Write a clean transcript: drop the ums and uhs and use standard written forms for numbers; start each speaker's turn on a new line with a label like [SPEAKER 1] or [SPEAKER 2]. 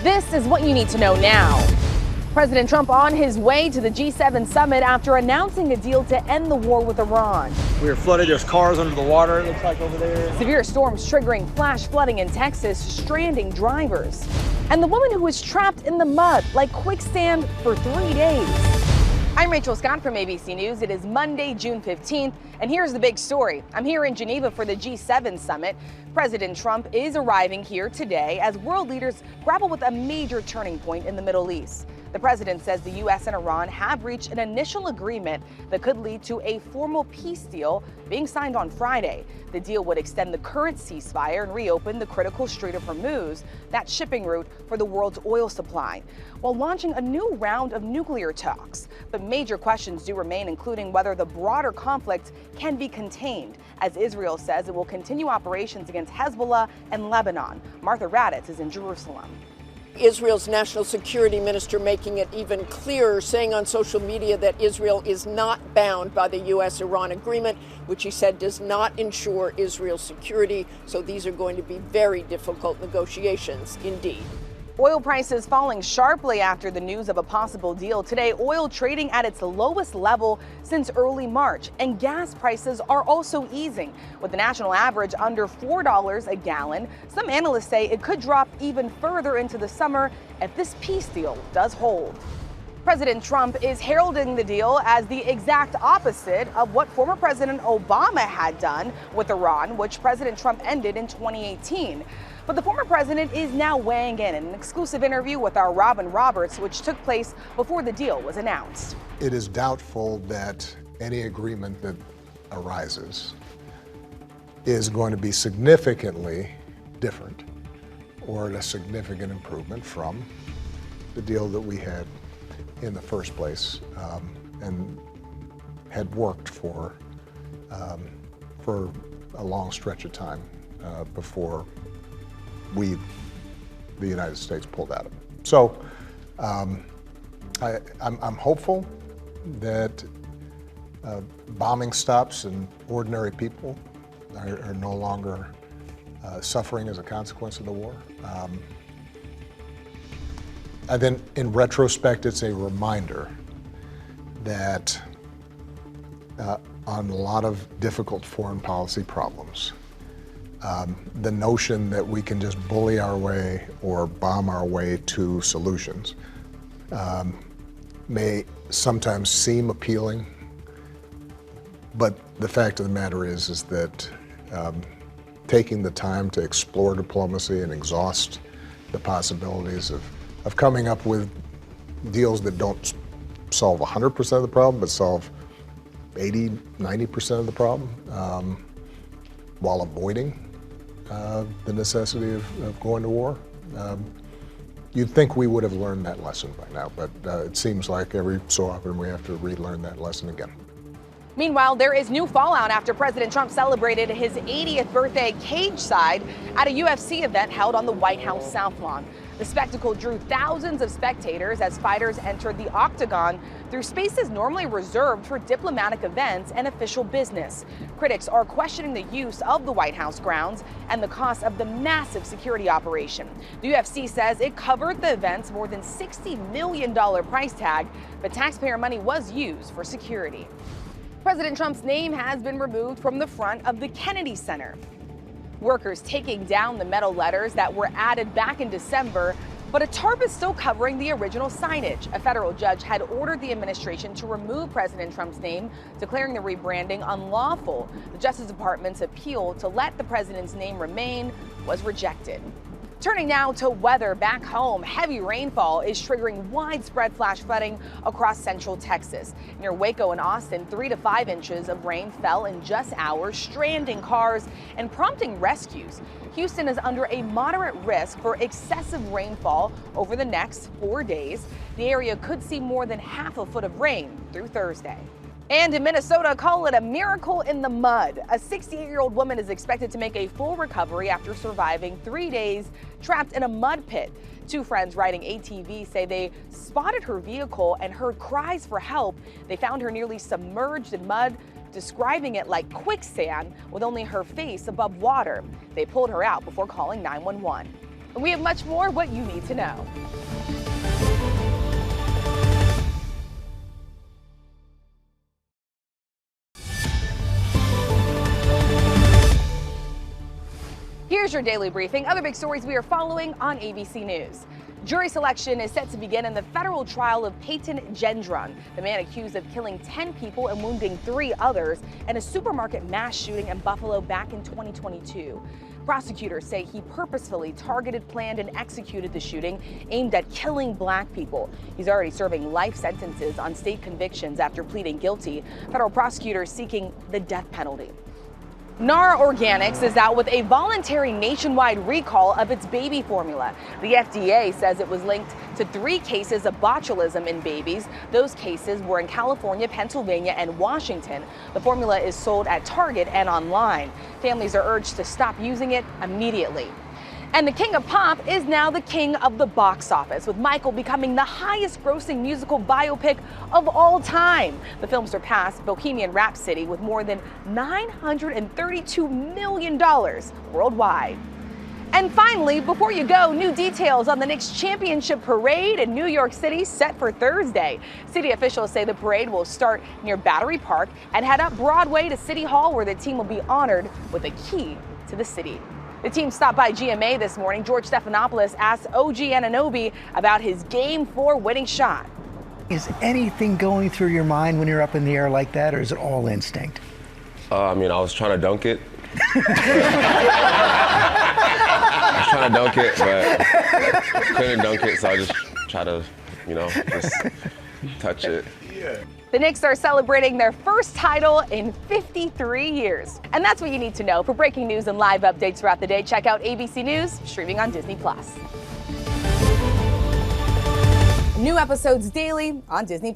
[SPEAKER 1] This is what you need to know now. President Trump on his way to the G7 summit after announcing a deal to end the war with Iran.
[SPEAKER 2] We were flooded. There's cars under the water, it looks like over there.
[SPEAKER 1] Severe storms triggering flash flooding in Texas, stranding drivers. And the woman who was trapped in the mud like quicksand for 3 days. I'm Rachel Scott from ABC News. It is Monday, June 15th, and here's the big story. I'm here in Geneva for the G7 summit. President Trump is arriving here today as world leaders grapple with a major turning point in the Middle East. The president says the U.S. and Iran have reached an initial agreement that could lead to a formal peace deal being signed on Friday. The deal would extend the current ceasefire and reopen the critical Strait of Hormuz, that shipping route for the world's oil supply, while launching a new round of nuclear talks. But major questions do remain, including whether the broader conflict can be contained, as Israel says it will continue operations against Hezbollah and Lebanon. Martha Raddatz is in Jerusalem.
[SPEAKER 3] Israel's national security minister making it even clearer, saying on social media that Israel is not bound by the U.S.-Iran agreement, which he said does not ensure Israel's security. So these are going to be very difficult negotiations indeed.
[SPEAKER 1] Oil prices falling sharply after the news of a possible deal. Today, oil trading at its lowest level since early March. And gas prices are also easing, with the national average under $4 a gallon. Some analysts say it could drop even further into the summer if this peace deal does hold. President Trump is heralding the deal as the exact opposite of what former President Obama had done with Iran, which President Trump ended in 2018. But the former president is now weighing in an exclusive interview with our Robin Roberts, which took place before the deal was announced.
[SPEAKER 4] It is doubtful that any agreement that arises is going to be significantly different or a significant improvement from the deal that we had in the first place and had worked for a long stretch of time before the United States pulled out of it. So I'm hopeful that bombing stops and ordinary people are no longer suffering as a consequence of the war. And then in retrospect, it's a reminder that on a lot of difficult foreign policy problems, the notion that we can just bully our way or bomb our way to solutions may sometimes seem appealing, but the fact of the matter is that taking the time to explore diplomacy and exhaust the possibilities of coming up with deals that don't solve 100% of the problem, but solve 80, 90% of the problem, while avoiding the necessity of going to war. You'd think we would have learned that lesson by now, but it seems like every so often we have to relearn that lesson again.
[SPEAKER 1] Meanwhile, there is new fallout after President Trump celebrated his 80th birthday cage side at a UFC event held on the White House South Lawn. The spectacle drew thousands of spectators as fighters entered the octagon through spaces normally reserved for diplomatic events and official business. Critics are questioning the use of the White House grounds and the cost of the massive security operation. The UFC says it covered the event's more than $60 million price tag, but taxpayer money was used for security. President Trump's name has been removed from the front of the Kennedy Center. Workers taking down the metal letters that were added back in December, but a tarp is still covering the original signage. A federal judge had ordered the administration to remove President Trump's name, declaring the rebranding unlawful. The Justice Department's appeal to let the president's name remain was rejected. Turning now to weather back home, heavy rainfall is triggering widespread flash flooding across central Texas. Near Waco and Austin, 3 to 5 inches of rain fell in just hours, stranding cars and prompting rescues. Houston is under a moderate risk for excessive rainfall over the next 4 days. The area could see more than half a foot of rain through Thursday. And in Minnesota, call it a miracle in the mud. A 68-year-old woman is expected to make a full recovery after surviving 3 days trapped in a mud pit. Two friends riding ATVs say they spotted her vehicle and heard cries for help. They found her nearly submerged in mud, describing it like quicksand with only her face above water. They pulled her out before calling 911. And we have much more what you need to know. Here's your daily briefing. Other big stories we are following on ABC News. Jury selection is set to begin in the federal trial of Peyton Gendron, the man accused of killing 10 people and wounding 3 others in a supermarket mass shooting in Buffalo back in 2022. Prosecutors say he purposefully targeted, planned, and executed the shooting aimed at killing black people. He's already serving life sentences on state convictions after pleading guilty. Federal prosecutors seeking the death penalty. NAR Organics is out with a voluntary nationwide recall of its baby formula. The FDA says it was linked to 3 cases of botulism in babies. Those cases were in California, Pennsylvania, and Washington. The formula is sold at Target and online. Families are urged to stop using it immediately. And the king of pop is now the king of the box office, with Michael becoming the highest grossing musical biopic of all time. The film surpassed Bohemian Rhapsody with more than $932 million worldwide. And finally, before you go, new details on the Knicks championship parade in New York City set for Thursday. City officials say the parade will start near Battery Park and head up Broadway to City Hall, where the team will be honored with a key to the city. The team stopped by GMA this morning. George Stephanopoulos asked OG Anunoby about his Game 4 winning shot.
[SPEAKER 5] Is anything going through your mind when you're up in the air like that, or is it all instinct?
[SPEAKER 6] I was trying to dunk it. But couldn't dunk it, so I just try to, just touch it.
[SPEAKER 1] The Knicks are celebrating their first title in 53 years. And that's what you need to know. For breaking news and live updates throughout the day, check out ABC News, streaming on Disney+. New episodes daily on Disney+.